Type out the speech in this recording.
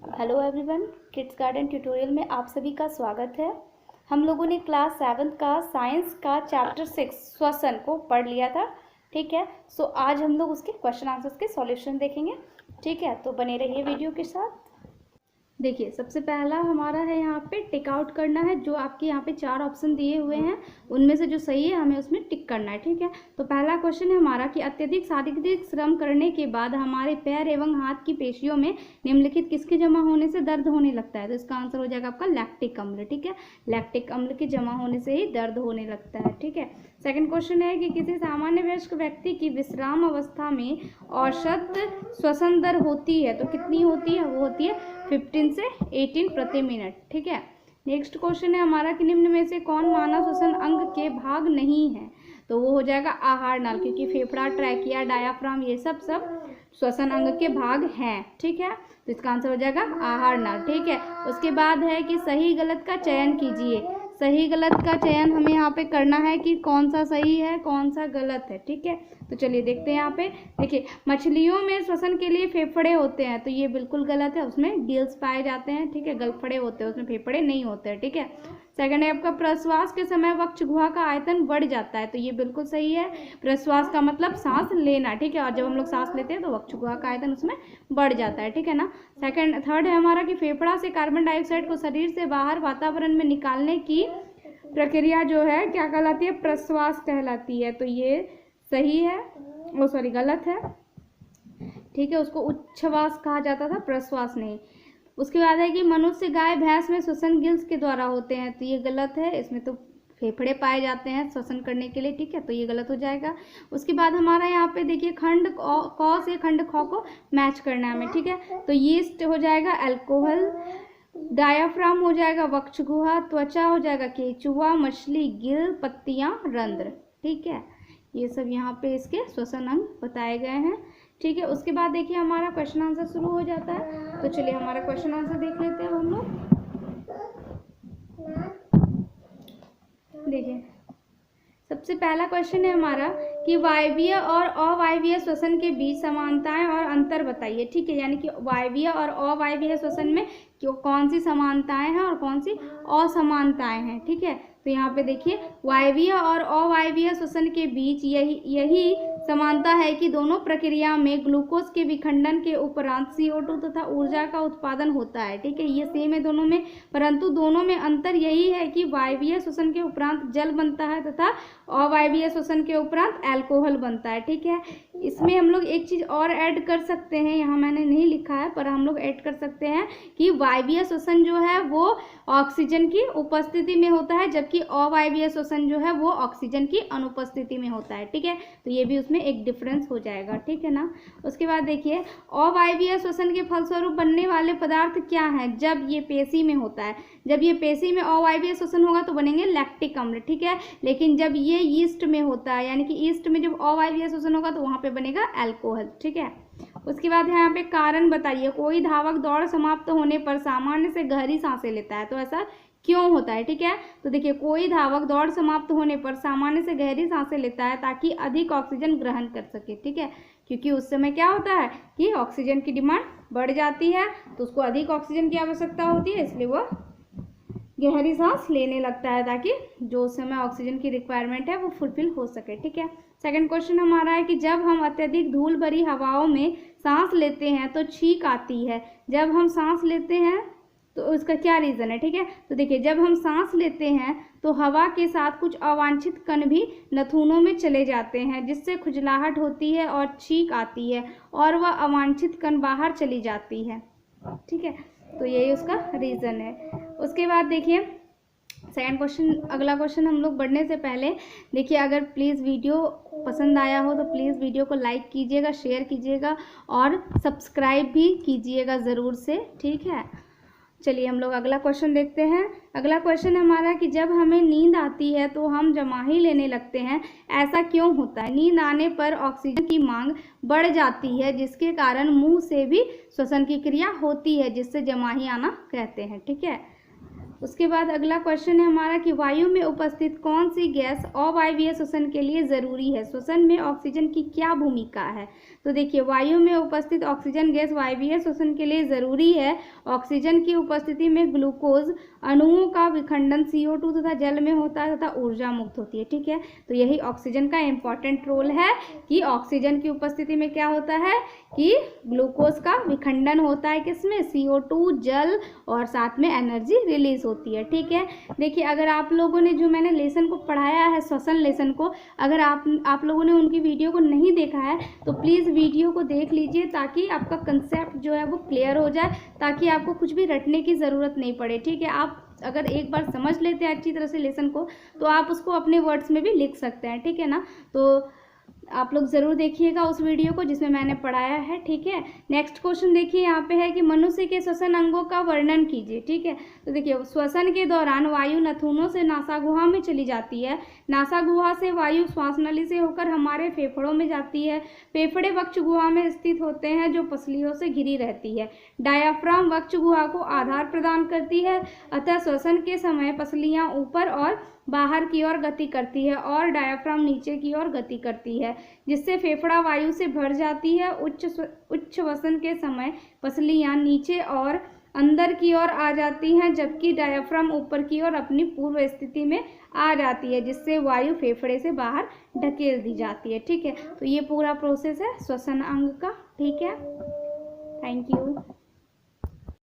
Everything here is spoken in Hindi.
Hello everyone, kids garden tutorial में आप सभी का स्वागत है। हम लोगों ने क्लास 7 का साइंस का चैप्टर 6 श्वसन को पढ़ लिया था। ठीक है, सो आज हम लोग उसके क्वेश्चन आंसर्स के सॉल्यूशन देखेंगे। ठीक है, तो बने रहिए वीडियो के साथ। देखिए, सबसे पहला हमारा है यहाँ पे टिक आउट करना है। जो आपके यहाँ पे 4 ऑप्शन दिए हुए हैं उनमें से जो सही है हमें उसमें टिक करना है। ठीक है, तो पहला क्वेश्चन है हमारा कि अत्यधिक शारीरिक श्रम करने के बाद हमारे पैर एवं हाथ की पेशियों में निम्नलिखित किसके जमा होने से दर्द होने लगता है। तो इसका आंसर हो जाएगा आपका लैक्टिक अम्ल। ठीक है, लैक्टिक अम्ल के जमा होने से ही दर्द होने लगता है। ठीक है, सेकंड क्वेश्चन है कि किसी सामान्य वयस्क व्यक्ति की विश्राम अवस्था में औसत श्वसन दर होती है तो कितनी होती है? वो होती है 15 से 18 प्रति मिनट। ठीक है, नेक्स्ट क्वेश्चन है हमारा कि निम्न में से कौन मानव श्वसन अंग के भाग नहीं है। तो वो हो जाएगा आहार नाल, क्योंकि फेफड़ा, ट्रैकिया, डायाफ्राम ये सब श्वसन अंग के भाग हैं। ठीक है, तो इसका आंसर हो जाएगा आहार नाल। ठीक है, उसके बाद है कि सही गलत का चयन कीजिए। सही गलत का चयन हमें यहाँ पे करना है कि कौन सा सही है कौन सा गलत है। ठीक है, तो चलिए देखते हैं। यहाँ पे देखिए, मछलियों में श्वसन के लिए फेफड़े होते हैं, तो ये बिल्कुल गलत है, उसमें गिल्स पाए जाते हैं। ठीक है, गलफड़े होते हैं, उसमें फेफड़े नहीं होते हैं। ठीक है, सेकंड है आपका प्रश्वास के समय वक्ष गुहा का आयतन बढ़ जाता है, तो ये बिल्कुल सही है। प्रश्वास का मतलब सांस लेना। ठीक है, और जब हम लोग सांस लेते हैं तो वक्ष गुहा का आयतन उसमें बढ़ जाता है। ठीक है ना। थर्ड है हमारा कि फेफड़ा से कार्बन डाइऑक्साइड को शरीर से बाहर वातावरण में निकालने की प्रक्रिया जो है क्या कहलाती है? प्रश्वास कहलाती है, तो ये सही है, वो सॉरी गलत है। ठीक है, उसको उच्छ्वास कहा जाता था, प्रश्वास नहीं। उसके बाद है कि मनुष्य, गाय, भैंस में श्वसन गिल्स के द्वारा होते हैं, तो ये गलत है। इसमें तो फेफड़े पाए जाते हैं श्वसन करने के लिए। ठीक है, तो ये गलत हो जाएगा। उसके बाद हमारा यहाँ पे देखिए खंड क से खंड ख को मैच करना है हमें। ठीक है, तो यीस्ट हो जाएगा अल्कोहल, डायाफ्राम हो जाएगा वक्ष गुहा, त्वचा हो जाएगा केचुआ, मछली गिल, पत्तियां रंध्र। ठीक है, ये सब यहाँ पे इसके श्वसन अंग बताए गए हैं। ठीक है, उसके बाद देखिए हमारा क्वेश्चन आंसर शुरू हो जाता है। तो चलिए हमारा क्वेश्चन आंसर देख लेते हैं हम लोग। देखिए, सबसे पहला क्वेश्चन है हमारा कि वायवीय और अवायवीय श्वसन के बीच समानताएं और अंतर बताइए। ठीक है, यानी कि वायवीय और अवायवीय श्वसन में कौन सी समानताएं हैं और कौन सी असमानताएं हैं। ठीक है, तो यहाँ पे देखिए वायवीय और अवायवीय श्वसन के बीच यही समानता है कि दोनों प्रक्रिया में ग्लूकोज के विखंडन के उपरांत CO2 तथा ऊर्जा का उत्पादन होता है। ठीक है, ये सेम है दोनों में, परंतु दोनों में अंतर यही है कि वायवीय श्वसन के उपरांत जल बनता है तथा अवायवीय श्वसन के उपरांत अल्कोहल बनता है। ठीक है, इसमें हम लोग एक चीज और ऐड कर सकते हैं, यहाँ मैंने नहीं लिखा है पर हम लोग ऐड कर सकते हैं कि वायवीय श्वसन जो है वो ऑक्सीजन की उपस्थिति में होता है, जबकि अवायवीय श्वसन जो है वो ऑक्सीजन की अनुपस्थिति में होता है। ठीक है, तो ये भी उसमें एक डिफरेंस हो जाएगा। ठीक है ना। उसके बाद देखिए अवायवीय श्वसन के फलस्वरूप बनने वाले पदार्थ क्या है जब ये पेशी में होता है। जब ये पेशी में अवायवीय श्वसन होगा तो बनेंगे लैक्टिक अम्ल। ठीक है, लेकिन जब ये यीस्ट में होता है, यानी कि यीस्ट में जब अवायवीय श्वसन होगा तो वहां पे बनेगा अल्कोहल। ठीक है, उसके बाद यहाँ पे कारण बताइए। कोई धावक दौड़ समाप्त होने पर सामान्य से गहरी सांसें लेता है, तो ऐसा क्यों होता है? ठीक है, तो देखिए कोई धावक दौड़ समाप्त होने पर सामान्य से गहरी सांसें लेता है ताकि अधिक ऑक्सीजन ग्रहण कर सके। ठीक है, क्योंकि उस समय क्या होता है कि ऑक्सीजन की डिमांड बढ़ जाती है, तो उसको अधिक ऑक्सीजन की आवश्यकता होती है, इसलिए वो गहरी सांस लेने लगता है ताकि जो उस समय ऑक्सीजन की रिक्वायरमेंट है वो फुलफिल हो सके। ठीक है, सेकंड क्वेश्चन हमारा है कि जब हम अत्यधिक धूल भरी हवाओं में सांस लेते हैं तो छींक आती है। जब हम सांस लेते हैं तो उसका क्या रीज़न है? ठीक है, तो देखिए जब हम सांस लेते हैं तो हवा के साथ कुछ अवांछित कण भी नथुनों में चले जाते हैं, जिससे खुजलाहट होती है और छींक आती है और वह अवांछित कण बाहर चली जाती है। ठीक है, तो यही उसका रीज़न है। उसके बाद देखिए सेकंड क्वेश्चन, अगला क्वेश्चन हम लोग बढ़ने से पहले देखिए, अगर प्लीज़ वीडियो पसंद आया हो तो प्लीज़ वीडियो को लाइक कीजिएगा, शेयर कीजिएगा और सब्सक्राइब भी कीजिएगा ज़रूर से। ठीक है, चलिए हम लोग अगला क्वेश्चन देखते हैं। अगला क्वेश्चन हमारा कि जब हमें नींद आती है तो हम जमाही लेने लगते हैं, ऐसा क्यों होता है? नींद आने पर ऑक्सीजन की मांग बढ़ जाती है, जिसके कारण मुंह से भी श्वसन की क्रिया होती है, जिससे जमाही आना कहते हैं। ठीक है, उसके बाद अगला क्वेश्चन है हमारा कि वायु में उपस्थित कौन सी गैस अवायवीय श्वसन के लिए ज़रूरी है। श्वसन में ऑक्सीजन की क्या भूमिका है। तो देखिए, वायु में उपस्थित ऑक्सीजन गैस वायवीय श्वसन के लिए ज़रूरी है। ऑक्सीजन की उपस्थिति में ग्लूकोज अणुओं का विखंडन CO2 तथा जल में होता है तथा ऊर्जा मुक्त होती है। ठीक है, तो यही ऑक्सीजन का इम्पॉर्टेंट रोल है कि ऑक्सीजन की उपस्थिति में क्या होता है कि ग्लूकोज का विखंडन होता है, किसमें, CO2, जल, और साथ में एनर्जी रिलीज होती है। ठीक है, देखिए अगर आप लोगों ने जो मैंने लेसन को पढ़ाया है, श्वसन लेसन को, अगर आप लोगों ने उनकी वीडियो को नहीं देखा है तो प्लीज़ वीडियो को देख लीजिए, ताकि आपका कंसेप्ट जो है वो क्लियर हो जाए, ताकि आपको कुछ भी रटने की ज़रूरत नहीं पड़े। ठीक है, आप अगर एक बार समझ लेते हैं अच्छी तरह से लेसन को, तो आप उसको अपने वर्ड्स में भी लिख सकते हैं। ठीक है ना, तो आप लोग ज़रूर देखिएगा उस वीडियो को जिसमें मैंने पढ़ाया है। ठीक है, नेक्स्ट क्वेश्चन देखिए यहाँ पे है कि मनुष्य के श्वसन अंगों का वर्णन कीजिए। ठीक है, तो देखिए श्वसन के दौरान वायु नथुनों से नासा गुहा में चली जाती है। नासा गुहा से वायु श्वास नली से होकर हमारे फेफड़ों में जाती है। फेफड़े वक्ष गुहा में स्थित होते हैं जो पसलियों से घिरी रहती है। डायाफ्राम वक्ष गुहा को आधार प्रदान करती है, अतः श्वसन के समय पसलियाँ ऊपर और बाहर की ओर गति करती है और डायाफ्राम नीचे की ओर गति करती है, जिससे फेफड़ा वायु से भर जाती है। उच्च श्वसन के समय पसलियाँ नीचे और अंदर की ओर आ जाती हैं, जबकि डायाफ्राम ऊपर की ओर अपनी पूर्व स्थिति में आ जाती है, जिससे वायु फेफड़े से बाहर ढकेल दी जाती है। ठीक है, तो ये पूरा प्रोसेस है श्वसन अंग का। ठीक है, थैंक यू।